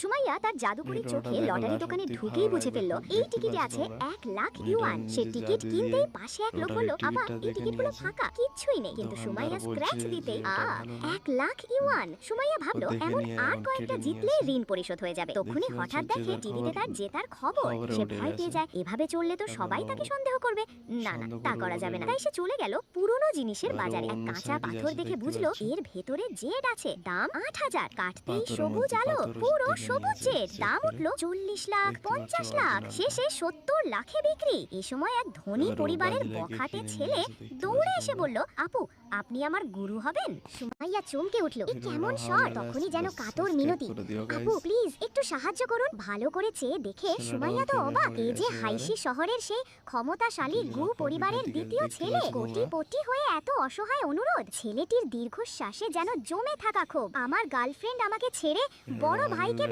সুমাইয়া তার জাদুকরি চোখে লটারি দোকানে ঢুকেই বুঝে ফেললো এই টিকিটে আছে 1,00,000 ইউয়ান। সে টিকিট কিনতেই পাশে এক লোক বলল, আবা এই টিকিটগুলো ফাঁকা, কিচ্ছুই নেই। কিন্তু সুমাইয়া স্ক্র্যাচ দিতেই 1,00,000 ইউয়ান। সুমাইয়া ভাবলো এমন আর কয়েকটা জিতলেই ঋণ পরিশোধ হয়ে যাবে। তখনই হঠাৎ দেখে টিভিতে তার জেতার খবর। সে ভয় পেয়ে যায়, এভাবে চললে তো সবাই তাকে সন্দেহ করবে। না না, তা করা যাবে না। তাই সে চলে গেল পুরনো জিনিসের বাজারে। এক কাঁচা পাথর দেখে বুঝলো এর ভেতরে জেড আছে, দাম 8,000। কাটতেই সবুজ আলো, পুরো সবুজ জেড। দাম উঠলো 40 লাখ, 50 লাখ, শেষে 70 লাখে বিক্রি। এই সময় এক ধনী পরিবারের বখাটে ছেলে দৌড়ে এসে বলল, আপু আপনি আমার গুরু হবেন। সুমাইয়া চমকে উঠল, এই কেমন স্বর! তখনই যেন কাতর মিনতি, আপু প্লিজ একটু সাহায্য করুন। ভালো করে চেয়ে দেখে সুমাইয়া তো অবাক। এই যে হাইসি শহরের সেই ক্ষমতাশালী গু পরিবারের দ্বিতীয় ছেলে, কোটিপতি হয়ে এত অসহায় অনুরোধ। ছেলেটির দীর্ঘশ্বাসে যেন জমে থাকা ক্ষোভ। আমার গার্লফ্রেন্ড আমাকে ছেড়ে বড় ভাইকে